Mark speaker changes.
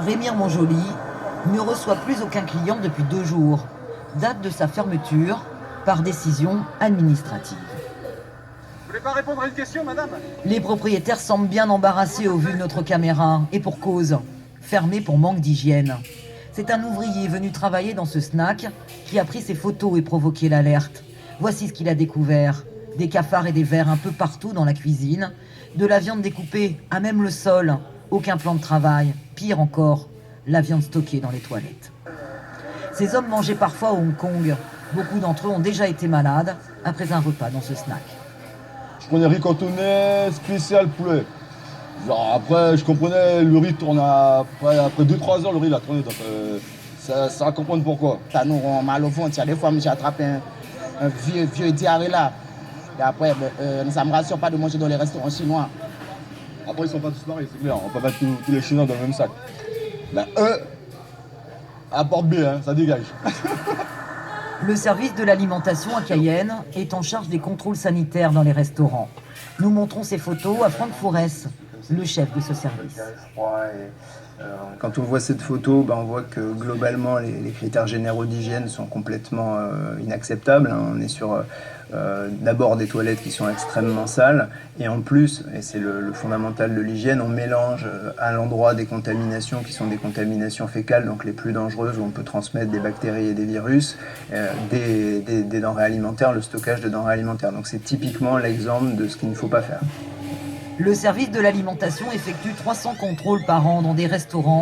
Speaker 1: Remire-Montjoly ne reçoit plus aucun client depuis 2 jours, date de sa fermeture par décision administrative.
Speaker 2: Vous voulez pas répondre à une question, madame?
Speaker 1: Les propriétaires semblent bien embarrassés au vu de notre caméra, et pour cause, fermé pour manque d'hygiène. C'est un ouvrier venu travailler dans ce snack qui a pris ses photos et provoqué l'alerte. Voici ce qu'il a découvert. Des cafards et des vers un peu partout dans la cuisine, de la viande découpée à même le sol, aucun plan de travail, pire encore, la viande stockée dans les toilettes. Ces hommes mangeaient parfois au Hong Kong. Beaucoup d'entre eux ont déjà été malades après un repas dans ce snack.
Speaker 3: Je prenais riz cantonais spécial poulet. Genre après, je comprenais, le riz tourne après 2-3 heures, le riz il a tourné, donc ça va comprendre pourquoi.
Speaker 4: Ça nous rend mal au ventre. Des fois, j'ai attrapé un vieux diarrhée là. Et après, ça ne me rassure pas de manger dans les restaurants chinois.
Speaker 3: Après, ils sont pas tous pareils, c'est clair, on peut mettre tous les Chinois dans le même sac. Ben eux, à porte B, hein, ça dégage.
Speaker 1: Le service de l'alimentation à Cayenne est en charge des contrôles sanitaires dans les restaurants. Nous montrons ces photos à Franck Forest, le chef de ce service.
Speaker 5: Quand on voit cette photo, on voit que globalement les critères généraux d'hygiène sont complètement inacceptables. On est sur d'abord des toilettes qui sont extrêmement sales et en plus, et c'est le fondamental de l'hygiène, on mélange à l'endroit des contaminations qui sont des contaminations fécales, donc les plus dangereuses où on peut transmettre des bactéries et des virus, des denrées alimentaires, le stockage de denrées alimentaires. Donc c'est typiquement l'exemple de ce qu'il ne faut pas faire.
Speaker 1: Le service de l'alimentation effectue 300 contrôles par an dans des restaurants